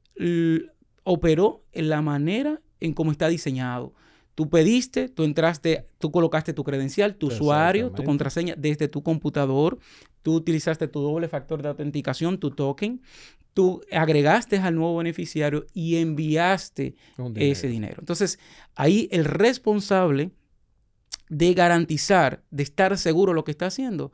operó en la manera en cómo está diseñado. Tú pediste, tú entraste, tú colocaste tu credencial, tu usuario, tu contraseña desde tu computador, tú utilizaste tu doble factor de autenticación, tu token, tú agregaste al nuevo beneficiario y enviaste ese dinero. Entonces, ahí el responsable de garantizar, de estar seguro de lo que está haciendo,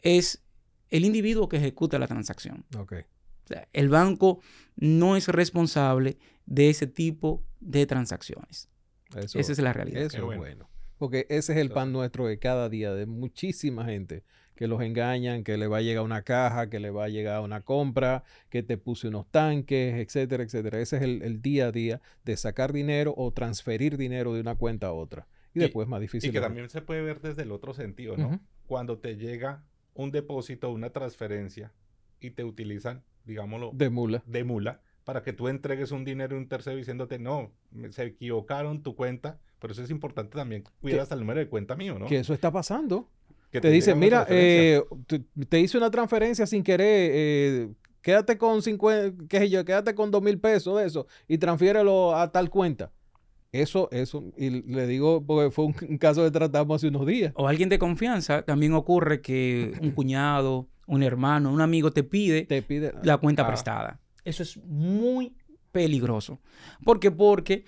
es el individuo que ejecuta la transacción. Okay. O sea, el banco no es responsable de ese tipo de transacciones. Esa es la realidad. Eso es bueno. Porque ese es el pan nuestro de cada día, de muchísima gente que los engañan, que le va a llegar una caja, que le va a llegar una compra, que te puse unos tanques, etcétera, etcétera. Ese es el día a día de sacar dinero o transferir dinero de una cuenta a otra. Y después es más difícil. Y que también se puede ver desde el otro sentido, ¿no? Cuando te llega un depósito, una transferencia y te utilizan, digámoslo, de mula para que tú entregues un dinero a un tercero diciéndote, no, se equivocaron tu cuenta, Por eso es importante también cuidar hasta el número de cuenta mío, ¿no? Que eso está pasando. Que Te dicen, llega una mira, transferencia. te hice una transferencia sin querer, quédate con 50, qué sé yo, quédate con 2,000 pesos de eso y transfiérelo a tal cuenta. Eso, y le digo, porque fue un caso que tratamos hace unos días. O alguien de confianza, también ocurre que un cuñado, un hermano, un amigo te pide Te pide la cuenta prestada. Eso es muy peligroso. ¿Por qué? Porque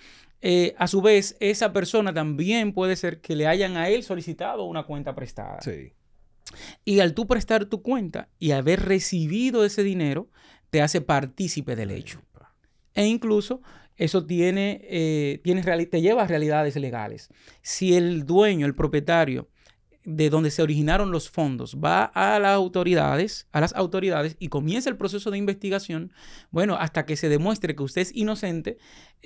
a su vez esa persona también puede ser que le hayan a él solicitado una cuenta prestada. Sí. Y al tú prestar tu cuenta y haber recibido ese dinero, te hace partícipe del hecho. E incluso eso te lleva a realidades legales. Si el dueño, el propietario de donde se originaron los fondos va a las autoridades y comienza el proceso de investigación, bueno, hasta que se demuestre que usted es inocente,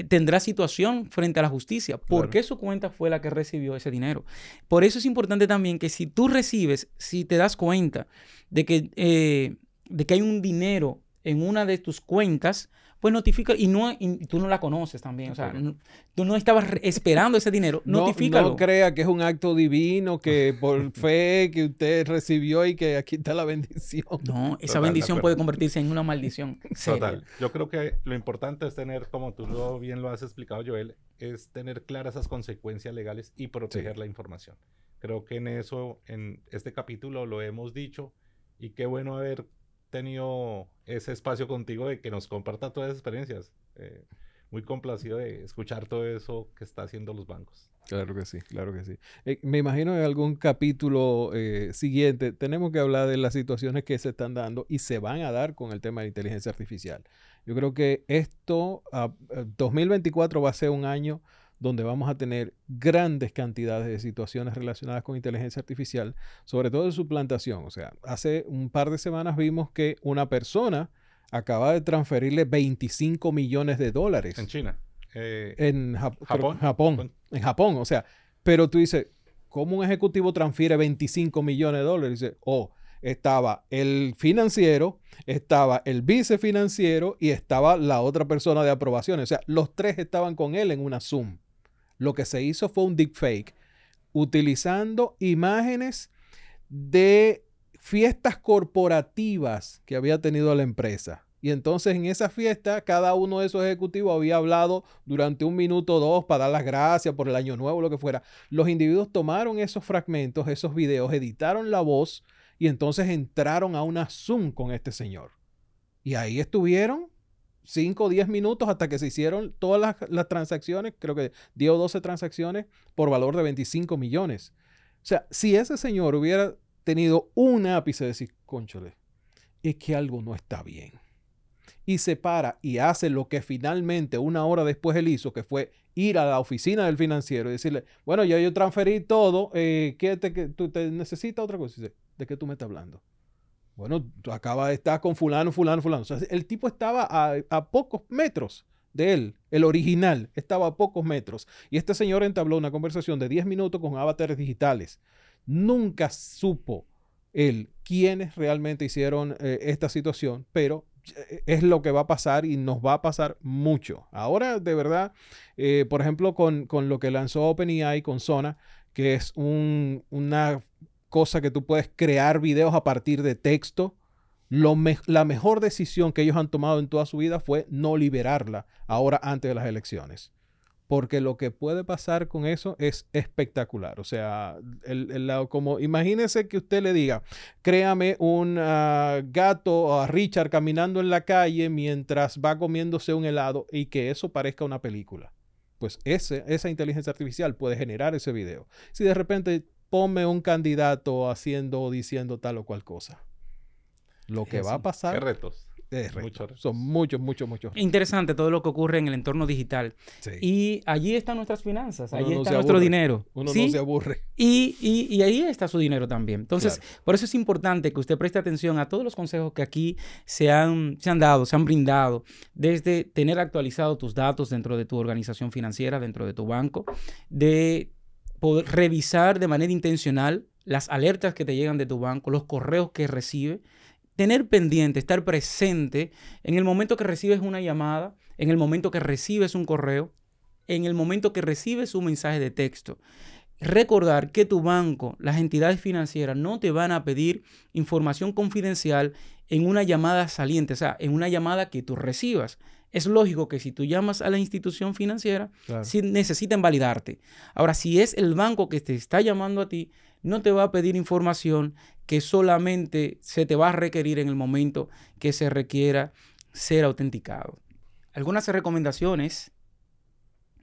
tendrá situación frente a la justicia, porque su cuenta fue la que recibió ese dinero. Por eso es importante también que si tú recibes, si te das cuenta de que hay un dinero en una de tus cuentas, pues notifica, y tú no la conoces también, o sea, tú no estabas esperando ese dinero, notifícalo. No crea que es un acto divino, que por fe que usted recibió y que aquí está la bendición. No, esa bendición puede convertirse en una maldición. Total. Yo creo que lo importante es tener, como tú bien lo has explicado, Joel, es tener claras esas consecuencias legales y proteger la información. Creo que en eso, en este capítulo lo hemos dicho, y qué bueno haber tenido ese espacio contigo de que nos comparta todas esas experiencias. Muy complacido de escuchar todo eso que está haciendo los bancos. Claro que sí, claro que sí. Me imagino en algún capítulo siguiente tenemos que hablar de las situaciones que se están dando y se van a dar con el tema de inteligencia artificial. Yo creo que esto, 2024 va a ser un año donde vamos a tener grandes cantidades de situaciones relacionadas con inteligencia artificial, sobre todo de suplantación. O sea, hace un par de semanas vimos que una persona acaba de transferirle $25 millones. En China. En Japón. En Japón, o sea, pero tú dices, ¿cómo un ejecutivo transfiere $25 millones? Dice, estaba el financiero, estaba el vicefinanciero y estaba la otra persona de aprobación. O sea, los tres estaban con él en una Zoom. Lo que se hizo fue un deepfake utilizando imágenes de fiestas corporativas que había tenido la empresa. Y entonces en esa fiesta cada uno de esos ejecutivos había hablado durante 1 minuto o 2 para dar las gracias por el año nuevo, lo que fuera. Los individuos tomaron esos fragmentos, esos videos, editaron la voz y entonces entraron a una Zoom con este señor. Y ahí estuvieron 5 o 10 minutos hasta que se hicieron todas las transacciones, creo que 10 o 12 transacciones por valor de 25 millones. O sea, si ese señor hubiera tenido un ápice de decir, cónchale, es que algo no está bien. Y se para y hace lo que finalmente 1 hora después él hizo, que fue ir a la oficina del financiero y decirle, bueno, ya yo transferí todo, ¿tú te necesitas otra cosa? Y dice, ¿de qué tú me estás hablando? Bueno, tú acabas de estar con fulano. O sea, el tipo estaba a pocos metros de él. El original estaba a pocos metros. Y este señor entabló una conversación de 10 minutos con avatares digitales. Nunca supo él quiénes realmente hicieron esta situación, pero es lo que va a pasar y nos va a pasar mucho. Ahora, de verdad, por ejemplo, con lo que lanzó OpenAI con Sona, que es una cosa que tú puedes crear videos a partir de texto. La mejor decisión que ellos han tomado en toda su vida fue no liberarla ahora antes de las elecciones. Porque lo que puede pasar con eso es espectacular. O sea, como imagínese que usted le diga, créame un gato a Richard caminando en la calle mientras va comiéndose un helado y que eso parezca una película. Pues esa inteligencia artificial puede generar ese video. Si de repente ponme un candidato haciendo o diciendo tal o cual cosa. Lo que va a pasar... ¿Qué retos? Muchos retos. Son muchos retos. Interesante todo lo que ocurre en el entorno digital. Sí. Y allí están nuestras finanzas, allí está nuestro dinero. Uno no se aburre. Y ahí está su dinero también. Entonces, claro, por eso es importante que usted preste atención a todos los consejos que aquí se han dado, se han brindado, desde tener actualizados tus datos dentro de tu organización financiera, dentro de tu banco, de poder revisar de manera intencional las alertas que te llegan de tu banco, los correos que recibe, tener pendiente, estar presente en el momento que recibes una llamada, en el momento que recibes un correo, en el momento que recibes un mensaje de texto. Recordar que tu banco, las entidades financieras no te van a pedir información confidencial en una llamada saliente, o sea, en una llamada que tú recibas. Es lógico que si tú llamas a la institución financiera, Claro. sí necesitan validarte. Ahora, si es el banco que te está llamando a ti, no te va a pedir información que solamente se te va a requerir en el momento que se requiera ser autenticado. Algunas recomendaciones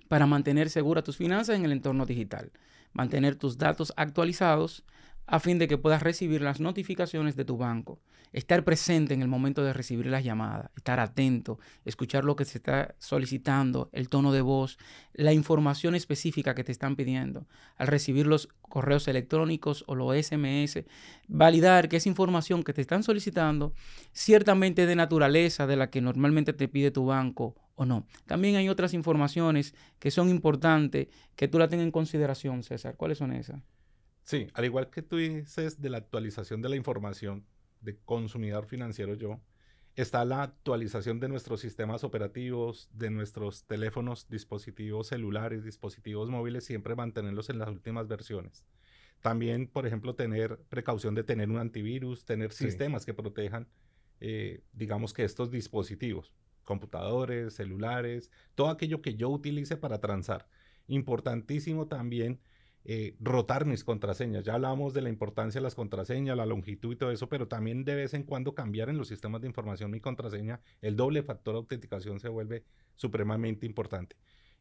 para mantener seguras tus finanzas en el entorno digital. Mantener tus datos actualizados a fin de que puedas recibir las notificaciones de tu banco. Estar presente en el momento de recibir las llamadas. Estar atento. Escuchar lo que se está solicitando, el tono de voz, la información específica que te están pidiendo. Al recibir los correos electrónicos o los SMS, validar que esa información que te están solicitando ciertamente es de naturaleza de la que normalmente te pide tu banco o no. También hay otras informaciones que son importantes que tú la tengas en consideración, César. ¿Cuáles son esas? Sí, al igual que tú dices de la actualización de la información de consumidor financiero yo, está la actualización de nuestros sistemas operativos, de nuestros teléfonos, dispositivos celulares, dispositivos móviles, siempre mantenerlos en las últimas versiones. También, por ejemplo, tener precaución de tener un antivirus, tener sistemas que protejan, digamos que estos dispositivos, computadores, celulares, todo aquello que yo utilice para transar. Importantísimo también rotar mis contraseñas. Ya hablábamos de la importancia de las contraseñas, la longitud y todo eso, pero también de vez en cuando cambiar en los sistemas de información mi contraseña. El doble factor de autenticación se vuelve supremamente importante.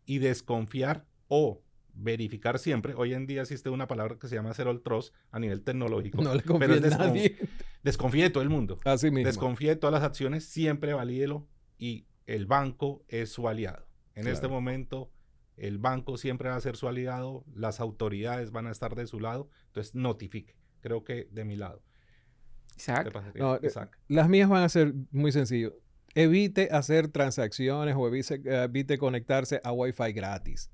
Y desconfiar o verificar siempre. Hoy en día existe una palabra que se llama Zero Trust a nivel tecnológico. No le confíe pero a nadie. Desconfíe de todo el mundo. Así mismo. Desconfíe de todas las acciones, siempre valídelo y el banco es su aliado. En este momento el banco siempre va a ser su aliado, las autoridades van a estar de su lado, entonces notifique. Creo que de mi lado. Exacto. No, las mías van a ser muy sencillo. Evite hacer transacciones o evite conectarse a Wi-Fi gratis.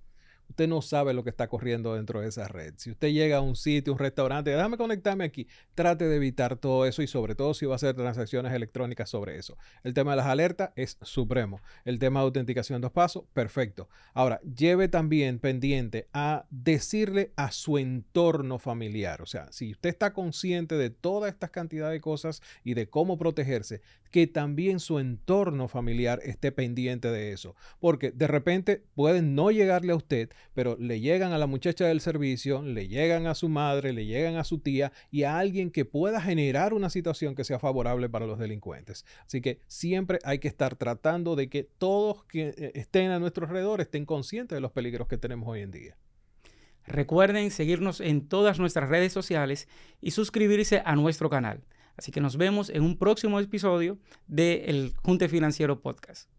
Usted no sabe lo que está corriendo dentro de esa red. Si usted llega a un sitio, un restaurante, déjame conectarme aquí. Trate de evitar todo eso y sobre todo si va a hacer transacciones electrónicas sobre eso. El tema de las alertas es supremo. El tema de autenticación en 2 pasos, perfecto. Ahora, lleve también pendiente a decirle a su entorno familiar. O sea, si usted está consciente de toda esta cantidad de cosas y de cómo protegerse, que también su entorno familiar esté pendiente de eso. Porque de repente pueden no llegarle a usted, pero le llegan a la muchacha del servicio, le llegan a su madre, le llegan a su tía y a alguien que pueda generar una situación que sea favorable para los delincuentes. Así que siempre hay que estar tratando de que todos que estén a nuestro alrededor estén conscientes de los peligros que tenemos hoy en día. Recuerden seguirnos en todas nuestras redes sociales y suscribirse a nuestro canal. Así que nos vemos en un próximo episodio de El Junte Financiero Podcast.